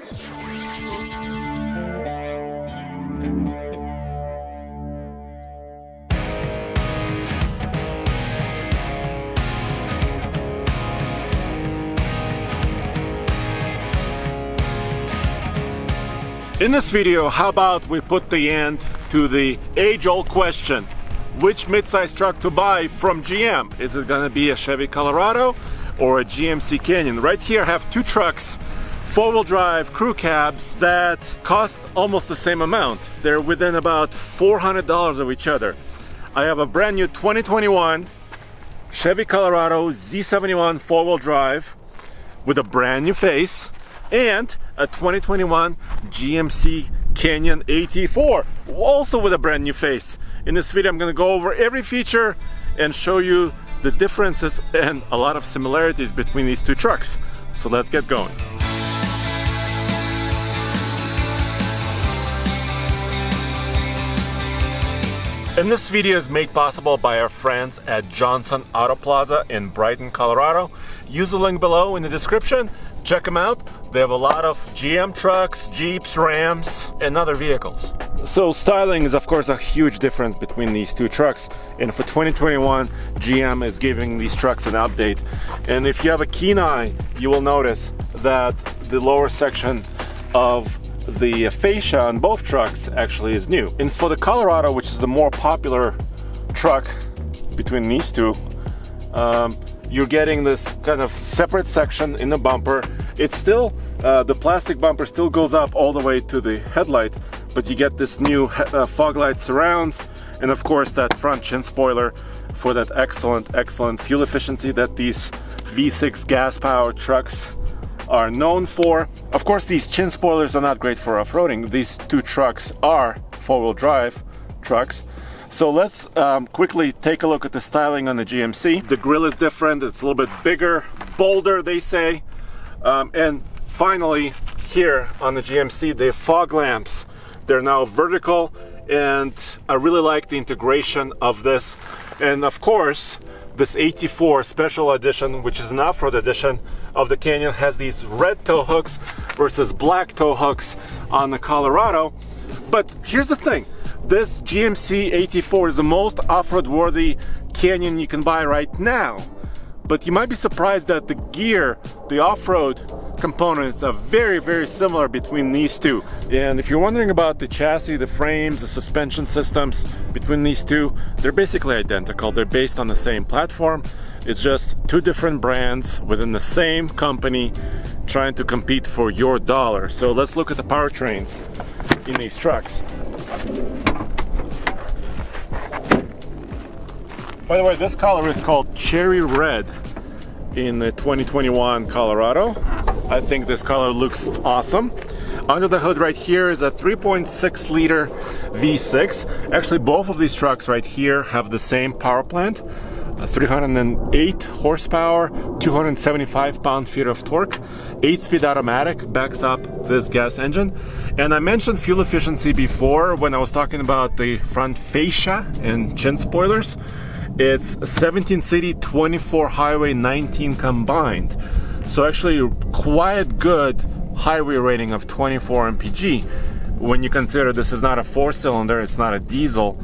In this video, how about we put the end to the age-old question, which midsize truck to buy from GM? Is it gonna be a Chevy Colorado or a GMC Canyon? Right here I have two trucks, four-wheel drive crew cabs that cost almost the same amount. They're within about $400 of each other. I have a brand new 2021 Chevy Colorado Z71 four-wheel drive with a brand new face, and a 2021 GMC Canyon AT4, also with a brand new face. In this video, I'm going to go over every feature and show you the differences and a lot of similarities between these two trucks. So let's get going. And this video is made possible by our friends at Johnson Auto Plaza in Brighton, Colorado. Use the link below in the description. Check them out. They have a lot of GM trucks, Jeeps, Rams, and other vehicles. So styling is of course a huge difference between these two trucks. And for 2021, GM is giving these trucks an update. And if you have a keen eye, you will notice that the lower section of the fascia on both trucks actually is new. And for the Colorado, which is the more popular truck between these two, you're getting this kind of separate section in the bumper. It's still, the plastic bumper still goes up all the way to the headlight, but you get this new fog light surrounds, and of course that front chin spoiler for that excellent fuel efficiency that these V6 gas-powered trucks are known for. Of course, these chin spoilers are not great for off-roading. These two trucks are four-wheel drive trucks. So let's quickly take a look at the styling on the GMC. The grille is different. It's a little bit bigger, bolder, they say. And finally, here on the GMC, the fog lamps, they're now vertical, and I really like the integration of this. And of course, this AT4 special edition, which is an off-road edition of the Canyon, has these red tow hooks versus black tow hooks on the Colorado. But here's the thing, this GMC AT4 is the most off-road worthy Canyon you can buy right now. But you might be surprised that the gear, the off-road components are very similar between these two. And if you're wondering about the chassis, the frames, the suspension systems between these two, they're basically identical. They're based on the same platform. It's just two different brands within the same company trying to compete for your dollar. So let's look at the powertrains in these trucks. By the way, this color is called Cherry Red in the 2021 Colorado. I think this color looks awesome. Under the hood right here is a 3.6 liter V6. Actually, both of these trucks right here have the same power plant. 308 horsepower, 275 pound-feet of torque, 8-speed automatic backs up this gas engine. And I mentioned fuel efficiency before when I was talking about the front fascia and chin spoilers. It's 17 city, 24 highway, 19 combined. So actually quite good highway rating of 24 mpg when you consider this is not a four-cylinder, it's not a diesel,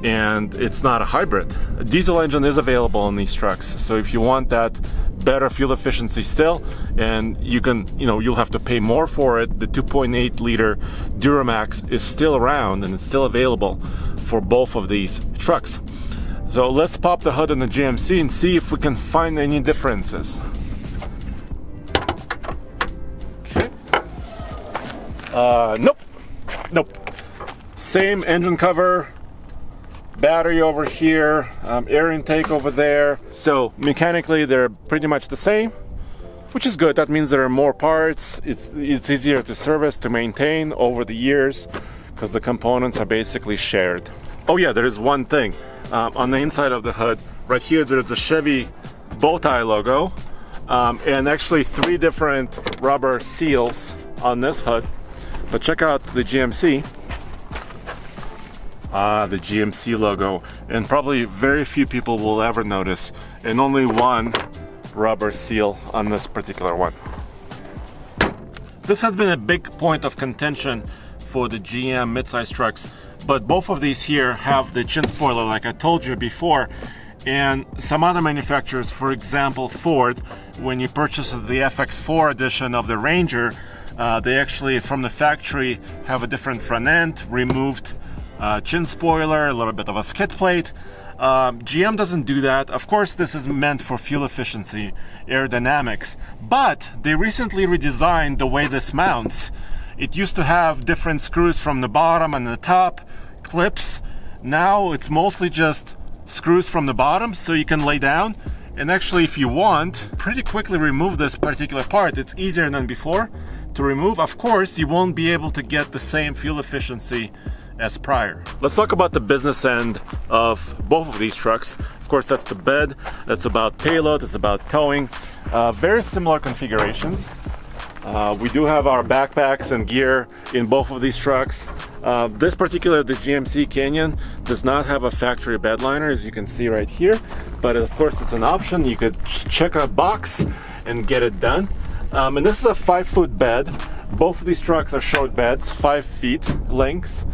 and it's not a hybrid. A diesel engine is available on these trucks, so if you want that better fuel efficiency still, and you'll have to pay more for it, the 2.8 liter Duramax is still around and it's still available for both of these trucks. So let's pop the hood on the GMC and see if we can find any differences. Okay. Nope. Same engine cover, battery over here, air intake over there. So mechanically they're pretty much the same, which is good. That means there are more parts. It's easier to service, to maintain over the years, because the components are basically shared. Oh yeah, there is one thing. On the inside of the hood, right here, there's a Chevy bow tie logo, and actually 3 different rubber seals on this hood. But check out the GMC. The GMC logo, and probably very few people will ever notice, and only one rubber seal on this particular one. This has been a big point of contention for the GM midsize trucks, but both of these here have the chin spoiler like I told you before. And some other manufacturers, for example Ford, when you purchase the FX4 edition of the Ranger, they actually from the factory have a different front end, removed chin spoiler, a little bit of a skid plate. GM doesn't do that. Of course, this is meant for fuel efficiency, aerodynamics, but they recently redesigned the way this mounts. It used to have different screws from the bottom and the top, clips. Now it's mostly just screws from the bottom, so you can lay down and actually, if you want, pretty quickly remove this particular part. It's easier than before to remove. Of course, you won't be able to get the same fuel efficiency as prior. Let's talk about the business end of both of these trucks. Of course, that's the bed, that's about payload, it's about towing. Very similar configurations. We do have our backpacks and gear in both of these trucks. This particular, the GMC Canyon, does not have a factory bed liner, as you can see right here, but of course it's an option. You could check a box and get it done. And this is a 5-foot bed. Both of these trucks are short beds, 5 feet length.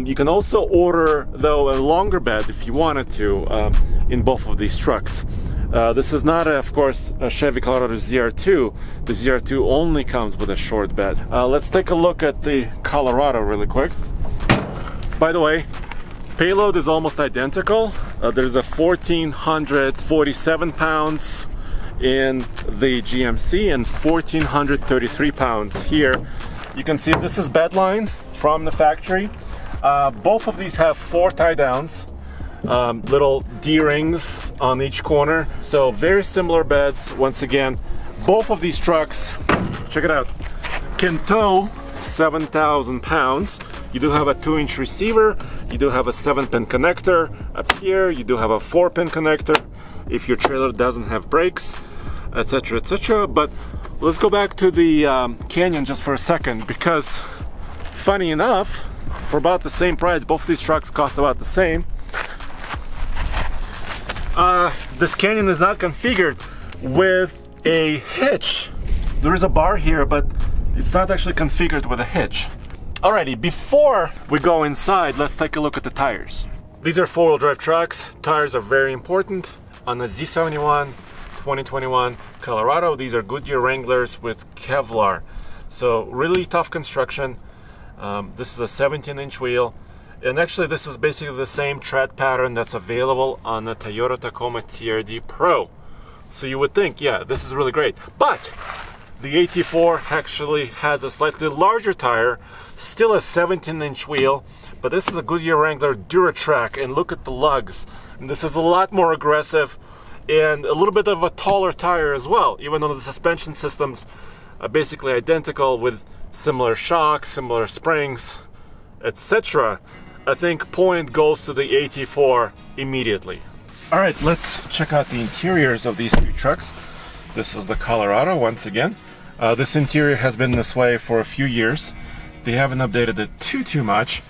You can also order, though, a longer bed if you wanted to in both of these trucks. This is not, of course, a Chevy Colorado ZR2. The ZR2 only comes with a short bed. Let's take a look at the Colorado really quick. By the way, payload is almost identical. There's a 1,447 pounds in the GMC and 1,433 pounds here. You can see this is bedline from the factory. Both of these have 4 tie downs. Little D-rings on each corner, so very similar beds. Once again, both of these trucks, check it out, can tow 7,000 pounds. You do have a 2-inch receiver, you do have a 7-pin connector up here, you do have a 4-pin connector if your trailer doesn't have brakes, etc, etc. But let's go back to the Canyon just for a second, because funny enough, for about the same price, both of these trucks cost about the same. This Canyon is not configured with a hitch. There is a bar here, but it's not actually configured with a hitch. Alrighty, before we go inside, let's take a look at the tires. These are 4-wheel drive trucks. Tires are very important. On the Z71 2021 Colorado, these are Goodyear Wranglers with Kevlar. So really tough construction. This is a 17-inch wheel. And actually, this is basically the same tread pattern that's available on the Toyota Tacoma TRD Pro. So you would think, yeah, this is really great. But the AT4 actually has a slightly larger tire, still a 17-inch wheel, but this is a Goodyear Wrangler DuraTrack, and look at the lugs. And this is a lot more aggressive and a little bit of a taller tire as well, even though the suspension systems are basically identical with similar shocks, similar springs, etc. I think point goes to the AT4 immediately. All right, let's check out the interiors of these 2 trucks. This is the Colorado once again. This interior has been this way for a few years. They haven't updated it too much.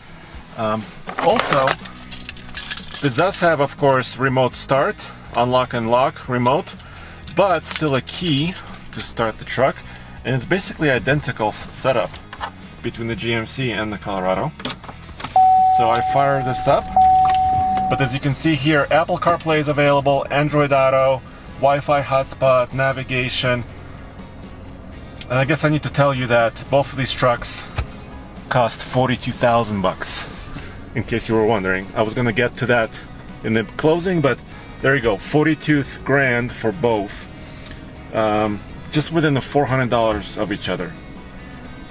Also, this does have, of course, remote start, unlock and lock remote, but still a key to start the truck. And it's basically identical setup between the GMC and the Colorado. So I fire this up, but as you can see here, Apple CarPlay is available, Android Auto, Wi-Fi hotspot, navigation. And I guess I need to tell you that both of these trucks cost 42,000 bucks, in case you were wondering. I was gonna get to that in the closing, but there you go, 42 grand for both, just within the $400 of each other.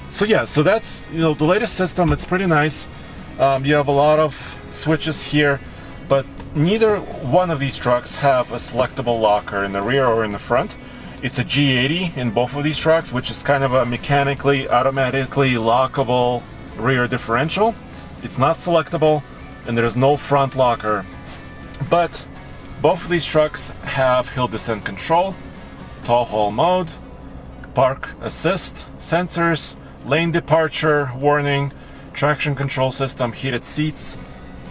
So yeah, so that's, you know, the latest system. It's pretty nice. You have a lot of switches here, but neither one of these trucks have a selectable locker in the rear or in the front. It's a G80 in both of these trucks, which is kind of a mechanically, automatically lockable rear differential. It's not selectable, and there's no front locker. But both of these trucks have hill descent control, tall haul mode, park assist, sensors, lane departure warning, traction control system, heated seats,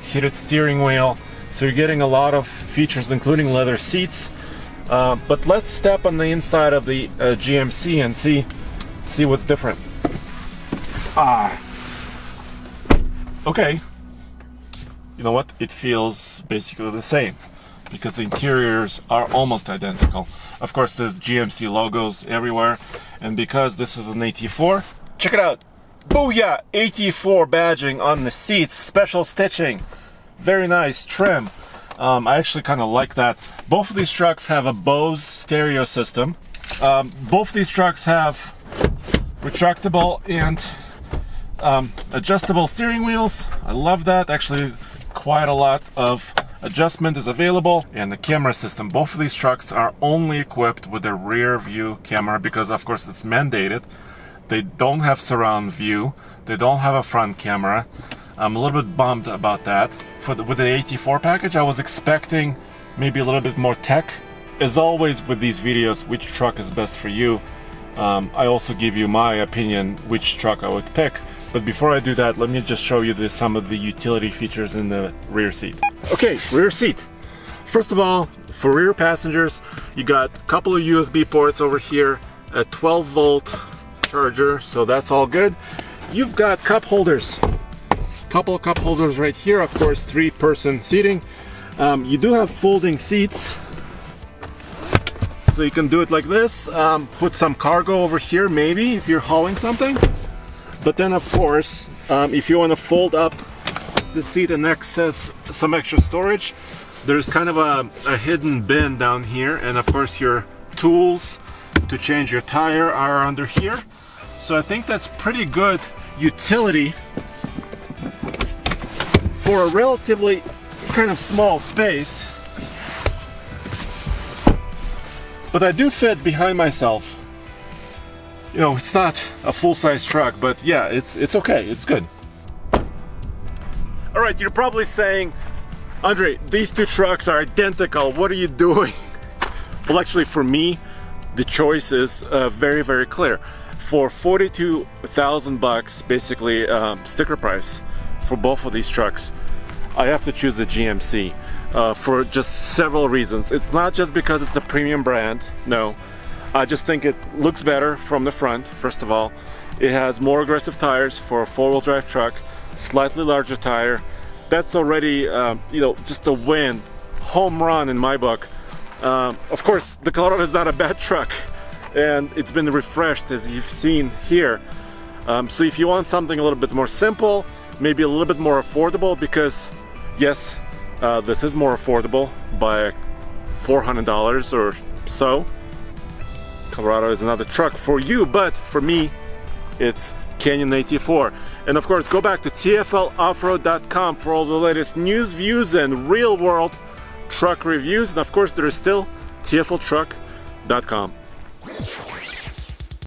heated steering wheel. So you're getting a lot of features, including leather seats. But let's step on the inside of the GMC and see see what's different. Okay. You know what? It feels basically the same because the interiors are almost identical. Of course, there's GMC logos everywhere, and because this is an AT4, check it out. Booyah! AT4 badging on the seats, special stitching, very nice trim. I actually kind of like that. Both of these trucks have a Bose stereo system. Both of these trucks have retractable and adjustable steering wheels. I love that. Actually, quite a lot of adjustment is available. And the camera system. Both of these trucks are only equipped with a rear view camera because, of course, it's mandated. They don't have surround view. They don't have a front camera. I'm a little bit bummed about that. With the AT4 package, I was expecting maybe a little bit more tech. As always with these videos, which truck is best for you? I also give you my opinion which truck I would pick. But before I do that, let me just show you some of the utility features in the rear seat. Okay, rear seat. First of all, for rear passengers, you got a couple of USB ports over here, a 12-volt charger, so that's all good. You've got cup holders. Couple of cup holders right here, of course, 3-person seating. You do have folding seats, so you can do it like this. Put some cargo over here, maybe, if you're hauling something. But then, of course, if you want to fold up the seat and access some extra storage, there's kind of a hidden bin down here, and of course your tools to change your tire are under here. So I think that's pretty good utility for a relatively kind of small space. But I do fit behind myself. You know, it's not a full-size truck, but yeah, it's okay, it's good. All right, you're probably saying, Andre, these two trucks are identical, what are you doing? Well, actually, for me, the choice is very, very clear. For 42,000 bucks, basically sticker price for both of these trucks, I have to choose the GMC for just several reasons. It's not just because it's a premium brand, no. I just think it looks better from the front, first of all. It has more aggressive tires for a four-wheel drive truck, slightly larger tire. That's already, you know, just a win, home run in my book. Of course, the Colorado is not a bad truck, and it's been refreshed, as you've seen here. So if you want something a little bit more simple, maybe a little bit more affordable, because yes, this is more affordable by $400 or so. Colorado is another truck for you, but for me, it's Canyon AT4. And of course, go back to TFLoffroad.com for all the latest news, views, and real-world truck reviews. And of course, there is still TFLtruck.com.